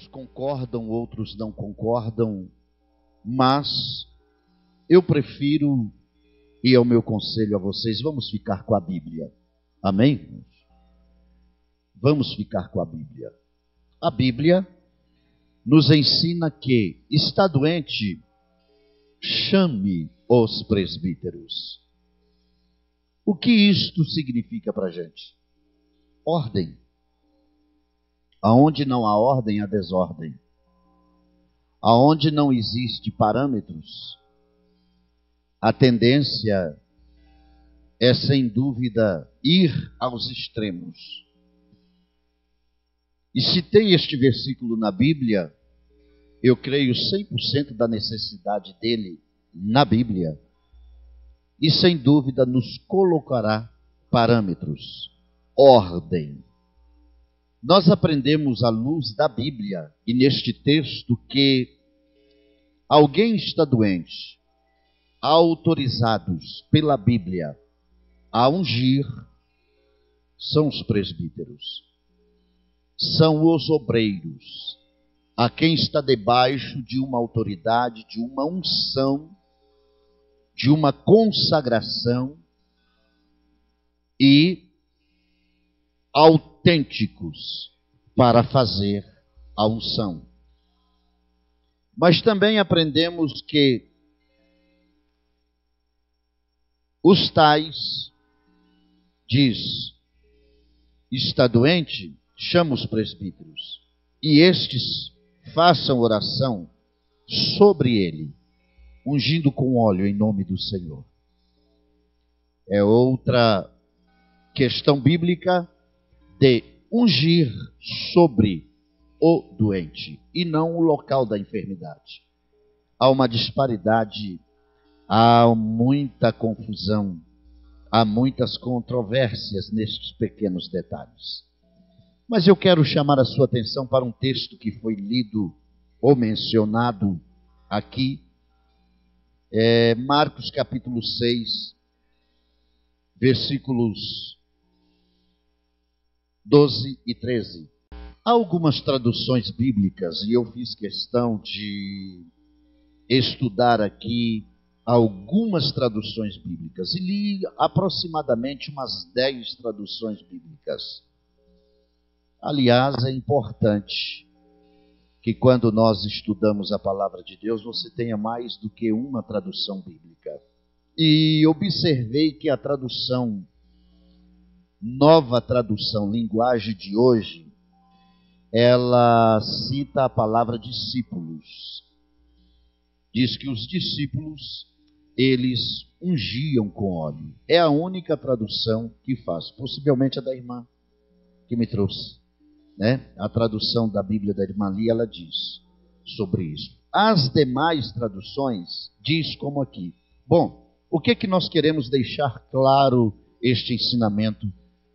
concordam, outros não concordam, mas eu prefiro, e é o meu conselho a vocês, vamos ficar com a Bíblia. Amém? Vamos ficar com a Bíblia. A Bíblia nos ensina que, está doente, chame os presbíteros. O que isto significa para a gente? Ordem. Aonde não há ordem, há desordem. Aonde não existe parâmetros, a tendência é, sem dúvida, ir aos extremos. E se tem este versículo na Bíblia, eu creio 100% da necessidade dele na Bíblia. E sem dúvida nos colocará parâmetros, ordem. Nós aprendemos à luz da Bíblia e neste texto que alguém está doente, autorizados pela Bíblia a ungir, são os presbíteros, são os obreiros, a quem está debaixo de uma autoridade, de uma unção, de uma consagração e autênticos para fazer a unção. Mas também aprendemos que os tais, diz, está doente, chama os presbíteros, e estes façam oração sobre ele, ungindo com óleo em nome do Senhor. É outra questão bíblica de ungir sobre o doente e não o local da enfermidade. Há uma disparidade, há muita confusão, há muitas controvérsias nestes pequenos detalhes. Mas eu quero chamar a sua atenção para um texto que foi lido ou mencionado aqui, Marcos capítulo 6, versículos 12 e 13. Há algumas traduções bíblicas, e eu fiz questão de estudar aqui algumas traduções bíblicas, e li aproximadamente umas 10 traduções bíblicas. Aliás, é importante que quando nós estudamos a palavra de Deus, você tenha mais do que uma tradução bíblica. E observei que a tradução, nova tradução, linguagem de hoje, ela cita a palavra discípulos. Diz que os discípulos, eles ungiam com óleo. É a única tradução que faz. Possivelmente a da irmã que me trouxe, né? A tradução da Bíblia da irmã Lia, ela diz sobre isso. As demais traduções diz como aqui. Bom, o que nós queremos deixar claro este ensinamento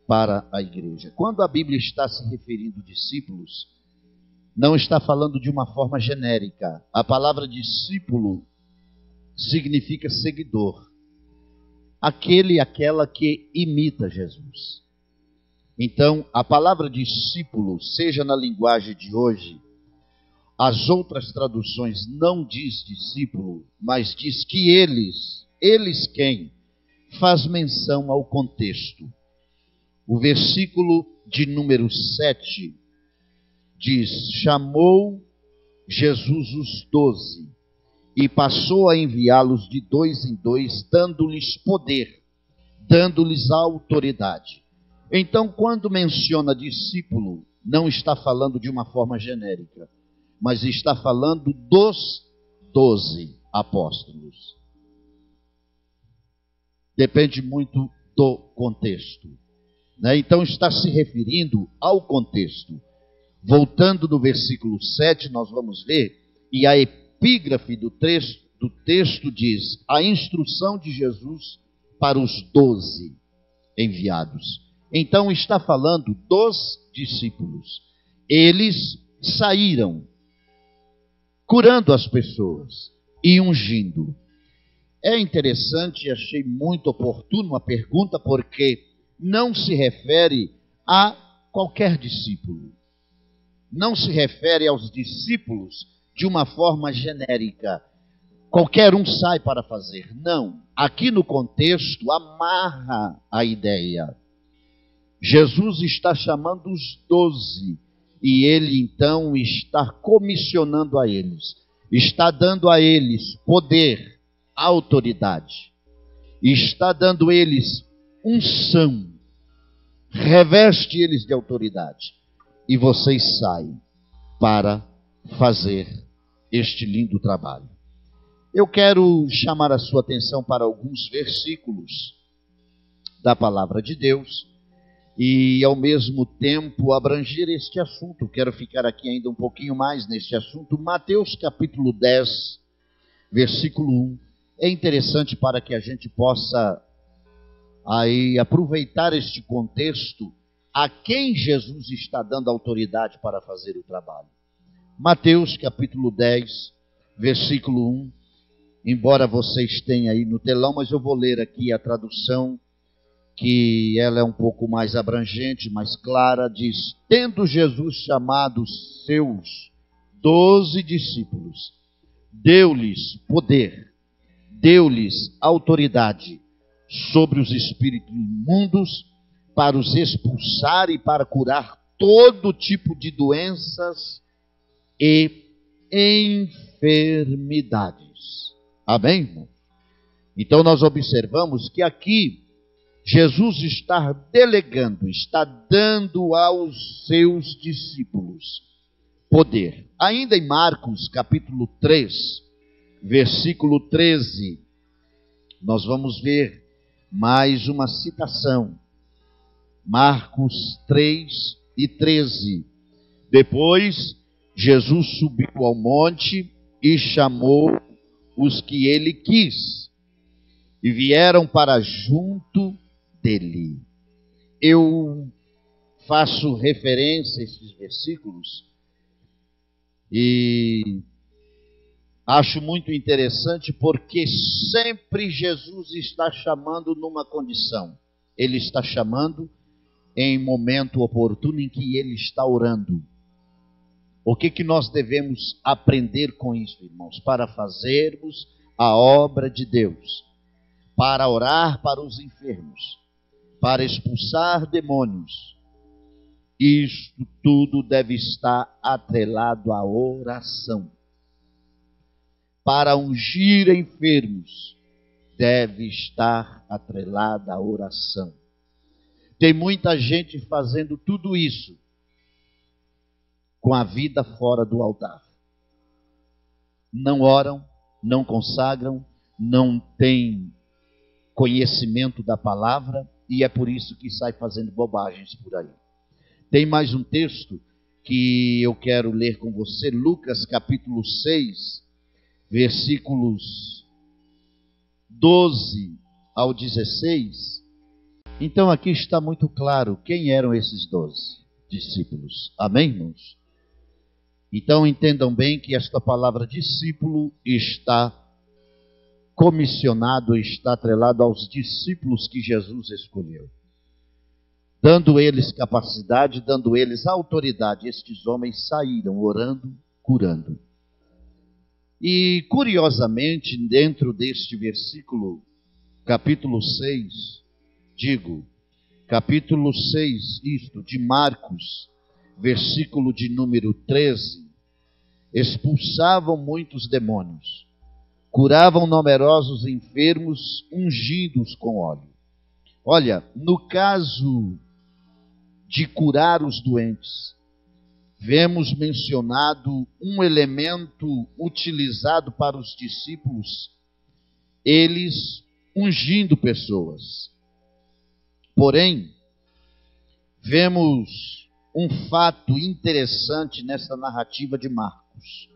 para a igreja? Quando a Bíblia está se referindo a discípulos, não está falando de uma forma genérica. A palavra discípulo significa seguidor. Aquele e aquela que imita Jesus. Então, a palavra discípulo, seja na linguagem de hoje, as outras traduções não diz discípulo, mas diz que eles quem? Faz menção ao contexto. O versículo de número 7 diz, chamou Jesus os 12 e passou a enviá-los de 2 em 2, dando-lhes poder, dando-lhes autoridade. Então, quando menciona discípulo, não está falando de uma forma genérica, mas está falando dos 12 apóstolos. Depende muito do contexto, né? Então, está se referindo ao contexto. Voltando no versículo 7, nós vamos ver, e a epígrafe do texto diz, a instrução de Jesus para os 12 enviados. Então está falando dos discípulos. Eles saíram curando as pessoas e ungindo. É interessante e achei muito oportuno a pergunta, porque não se refere a qualquer discípulo. não se refere aos discípulos de uma forma genérica. Qualquer um sai para fazer. Não. Aqui no contexto, amarra a ideia. Jesus está chamando os 12 e ele então está comissionando a eles. Está dando a eles poder, autoridade. Está dando a eles unção. Reveste eles de autoridade. E vocês saem para fazer este lindo trabalho. Eu quero chamar a sua atenção para alguns versículos da palavra de Deus e, ao mesmo tempo, abranger este assunto. Quero ficar aqui ainda um pouquinho mais neste assunto. Mateus capítulo 10, versículo 1. É interessante para que a gente possa aí aproveitar este contexto a quem Jesus está dando autoridade para fazer o trabalho. Mateus capítulo 10, versículo 1. Embora vocês tenham aí no telão, mas eu vou ler aqui a tradução, que ela é um pouco mais abrangente, mais clara. Diz: tendo Jesus chamado os seus 12 discípulos, deu-lhes poder, deu-lhes autoridade sobre os espíritos imundos, para os expulsar e para curar todo tipo de doenças e enfermidades. Amém, irmão? Então nós observamos que aqui Jesus está delegando, está dando aos seus discípulos poder. Ainda em Marcos capítulo 3, versículo 13, nós vamos ver mais uma citação. Marcos 3 e 13. Depois Jesus subiu ao monte e chamou os que ele quis, e vieram para junto dele. Eu faço referência a esses versículos e acho muito interessante, porque sempre Jesus está chamando numa condição. Ele está chamando em momento oportuno em que ele está orando. O que nós devemos aprender com isso, irmãos? Para fazermos a obra de Deus, para orar para os enfermos, para expulsar demônios, isto tudo deve estar atrelado à oração. Para ungir enfermos, deve estar atrelada à oração. Tem muita gente fazendo tudo isso com a vida fora do altar. Não oram, não consagram, não têm conhecimento da palavra, e é por isso que sai fazendo bobagens por aí. Tem mais um texto que eu quero ler com você, Lucas capítulo 6, versículos 12 ao 16. Então aqui está muito claro quem eram esses 12 discípulos. Amém, irmãos? Então entendam bem que esta palavra discípulo está comissionado, está atrelado aos discípulos que Jesus escolheu, dando eles capacidade, dando eles autoridade. Estes homens saíram orando, curando. E curiosamente, dentro deste versículo, capítulo 6, capítulo 6, de Marcos, versículo de número 13, expulsavam muitos demônios, curavam numerosos enfermos, ungidos com óleo. Olha, no caso de curar os doentes, vemos mencionado um elemento utilizado para os discípulos, eles ungindo pessoas. Porém, vemos um fato interessante nessa narrativa de Marcos.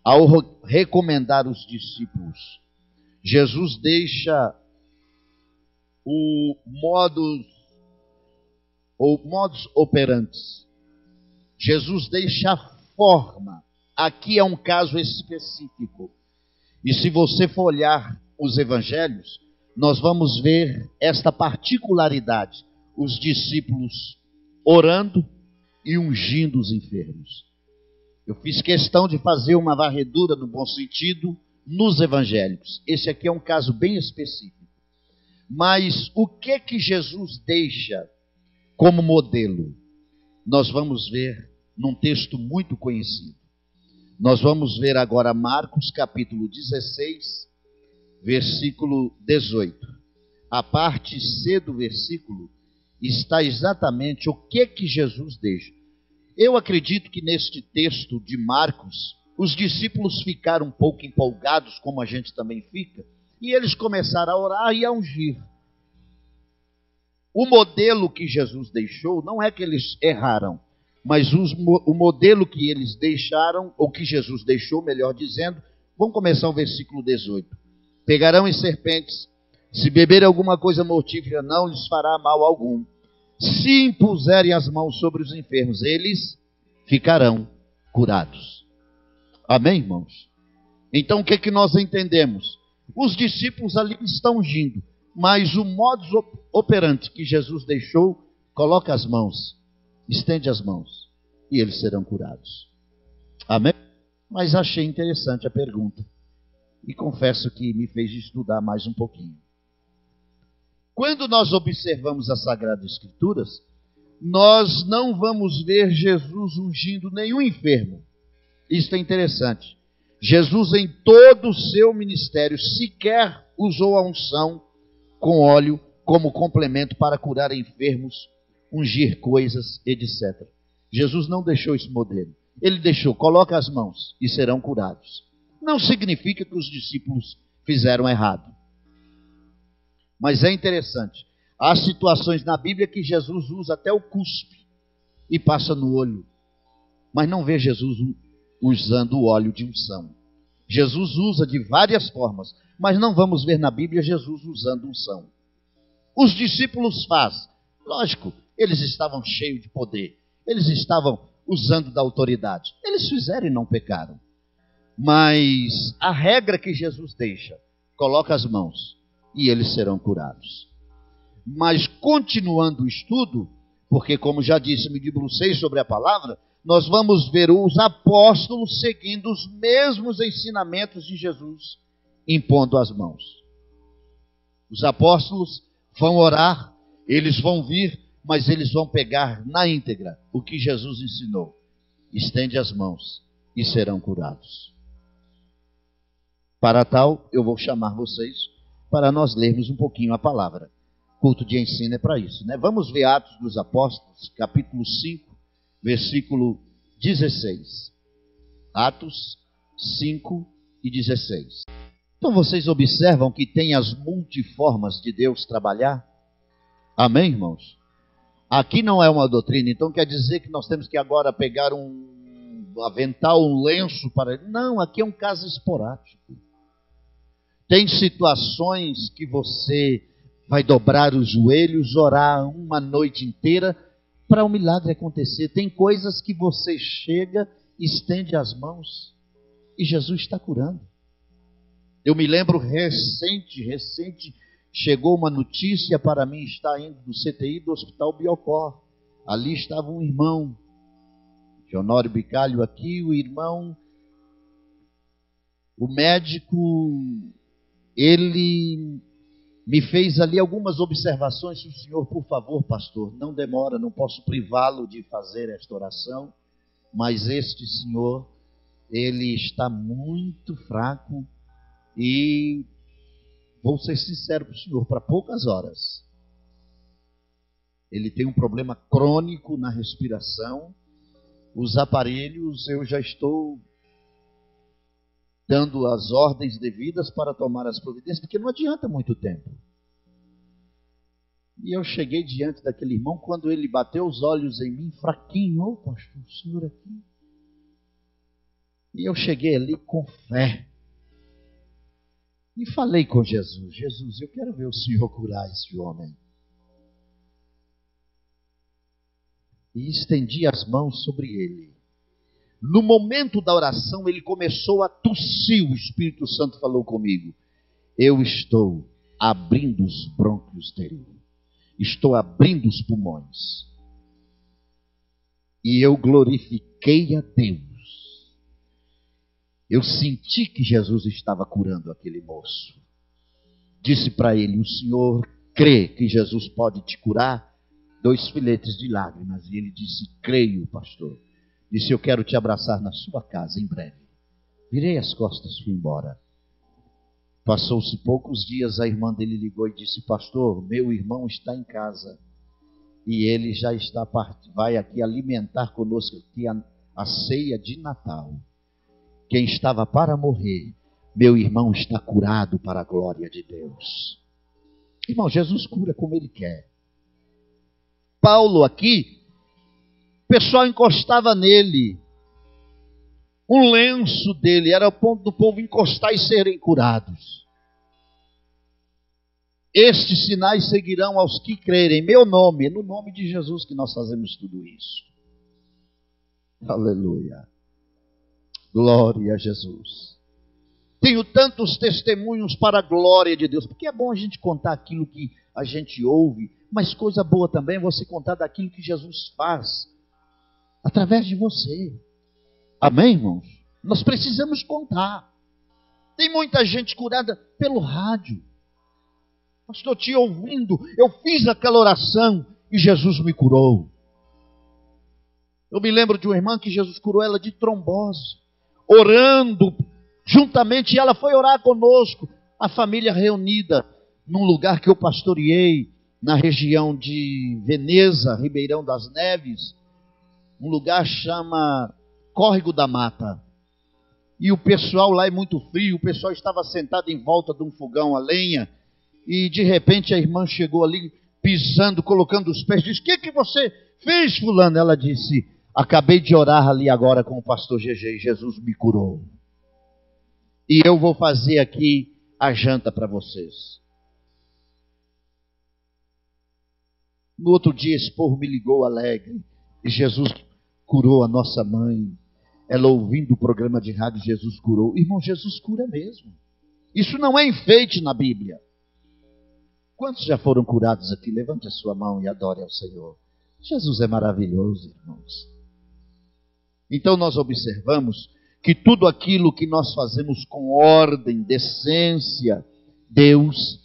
Ao recomendar os discípulos, Jesus deixa o modus operandi. Jesus deixa a forma. Aqui é um caso específico. E se você for olhar os evangelhos, nós vamos ver esta particularidade. Os discípulos orando, e ungindo os enfermos. Eu fiz questão de fazer uma varredura, no bom sentido, nos evangélicos. Esse aqui é um caso bem específico. Mas o que Jesus deixa como modelo? Nós vamos ver num texto muito conhecido. Nós vamos ver agora Marcos capítulo 16, versículo 18. A parte C do versículo está exatamente o que Jesus deixa. Eu acredito que neste texto de Marcos, os discípulos ficaram um pouco empolgados, como a gente também fica, e eles começaram a orar e a ungir. O modelo que Jesus deixou, não é que eles erraram, mas o modelo que eles deixaram, ou que Jesus deixou, melhor dizendo, vamos começar o versículo 18. Pegarão em serpentes, se beberem alguma coisa mortífera, não lhes fará mal algum. Se impuserem as mãos sobre os enfermos, eles ficarão curados. Amém, irmãos? Então, o que nós entendemos? Os discípulos ali estão ungindo, mas o modus operandi que Jesus deixou, coloca as mãos, estende as mãos, e eles serão curados. Amém? Mas achei interessante a pergunta, e confesso que me fez estudar mais um pouquinho. Quando nós observamos as Sagradas Escrituras, nós não vamos ver Jesus ungindo nenhum enfermo. Isso é interessante. Jesus, em todo o seu ministério, sequer usou a unção com óleo como complemento para curar enfermos, ungir coisas, etc. Jesus não deixou esse modelo. Ele deixou, coloca as mãos e serão curados. Não significa que os discípulos fizeram errado. Mas é interessante. Há situações na Bíblia que Jesus usa até o cuspe e passa no olho. Mas não vê Jesus usando o óleo de unção. Jesus usa de várias formas, mas não vamos ver na Bíblia Jesus usando unção. Os discípulos fazem. Lógico, eles estavam cheios de poder. Eles estavam usando da autoridade. Eles fizeram e não pecaram. Mas a regra que Jesus deixa, coloca as mãos e eles serão curados. Mas continuando o estudo, porque como já disse, me debrucei sobre a palavra, nós vamos ver os apóstolos seguindo os mesmos ensinamentos de Jesus, impondo as mãos. Os apóstolos vão orar, eles vão vir, mas eles vão pegar na íntegra o que Jesus ensinou. Estende as mãos e serão curados. Para tal, eu vou chamar vocês para nós lermos um pouquinho a palavra. Culto de ensino é para isso, né? Vamos ver Atos dos Apóstolos, capítulo 5, versículo 16. Atos 5 e 16. Então vocês observam que tem as multiformas de Deus trabalhar? Amém, irmãos? Aqui não é uma doutrina, então quer dizer que nós temos que agora pegar um avental, um lenço para... Não, aqui é um caso esporádico. Tem situações que você vai dobrar os joelhos, orar uma noite inteira para um milagre acontecer. Tem coisas que você chega, estende as mãos e Jesus está curando. Eu me lembro recente, chegou uma notícia para mim, está indo do CTI do Hospital Biocor. Ali estava um irmão, Honório Bicalho aqui, o irmão, o médico, ele me fez ali algumas observações. O senhor, por favor, pastor, não demora, não posso privá-lo de fazer esta oração, mas este senhor, ele está muito fraco e vou ser sincero para o senhor, para poucas horas. Ele tem um problema crônico na respiração, os aparelhos eu já estou dando as ordens devidas para tomar as providências, porque não adianta muito tempo. E eu cheguei diante daquele irmão, quando ele bateu os olhos em mim, fraquinho, ô pastor, o senhor aqui. E eu cheguei ali com fé. E falei com Jesus, Jesus, eu quero ver o senhor curar esse homem. E estendi as mãos sobre ele. No momento da oração, ele começou a tossir. O Espírito Santo falou comigo. Eu estou abrindo os brônquios dele. Estou abrindo os pulmões. e eu glorifiquei a Deus. Eu senti que Jesus estava curando aquele moço. Disse para ele: o senhor crê que Jesus pode te curar? 2 filetes de lágrimas. E ele disse: creio, pastor. Disse: eu quero te abraçar na sua casa em breve. Virei as costas, fui embora. Passou-se poucos dias, a irmã dele ligou e disse: pastor, meu irmão está em casa. E ele já está vai aqui alimentar conosco aqui a ceia de Natal. Quem estava para morrer, meu irmão está curado para a glória de Deus. Irmão, Jesus cura como Ele quer. Paulo aqui, o pessoal encostava nele. Um lenço dele era o ponto do povo encostar e serem curados. Estes sinais seguirão aos que crerem. Meu nome, é no nome de Jesus que nós fazemos tudo isso. Aleluia. Glória a Jesus. Tenho tantos testemunhos para a glória de Deus, porque é bom a gente contar aquilo que a gente ouve, mas coisa boa também é você contar daquilo que Jesus faz através de você. Amém, irmãos? Nós precisamos contar. Tem muita gente curada pelo rádio. Pastor, te ouvindo, eu fiz aquela oração e Jesus me curou. Eu me lembro de uma irmã que Jesus curou ela de trombose. Orando juntamente, ela foi orar conosco, a família reunida num lugar que eu pastoreei, na região de Veneza, Ribeirão das Neves. Um lugar chama Córrego da Mata. E o pessoal lá é muito frio, o pessoal estava sentado em volta de um fogão a lenha, e de repente a irmã chegou ali, pisando, colocando os pés, disse: o que você fez, fulano? Ela disse: acabei de orar ali agora com o pastor GG e Jesus me curou. E eu vou fazer aqui a janta para vocês. No outro dia, esse povo me ligou alegre, e Jesus curou a nossa mãe. Ela ouvindo o programa de rádio, Jesus curou. Irmão, Jesus cura mesmo. Isso não é enfeite na Bíblia. Quantos já foram curados aqui? Levante a sua mão e adore ao Senhor. Jesus é maravilhoso, irmãos. Então nós observamos que tudo aquilo que nós fazemos com ordem, decência, Deus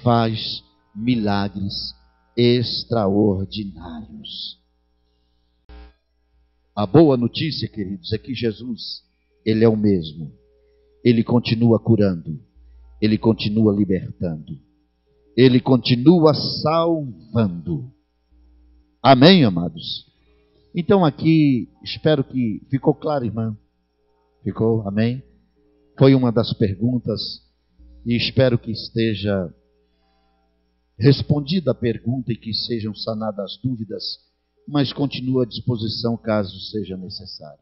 faz milagres extraordinários. A boa notícia, queridos, é que Jesus, Ele é o mesmo. Ele continua curando, Ele continua libertando, Ele continua salvando. Amém, amados? Então aqui, espero que ficou claro, irmã. Ficou? Amém? Foi uma das perguntas e espero que esteja respondida a pergunta e que sejam sanadas as dúvidas, mas continuo à disposição caso seja necessário.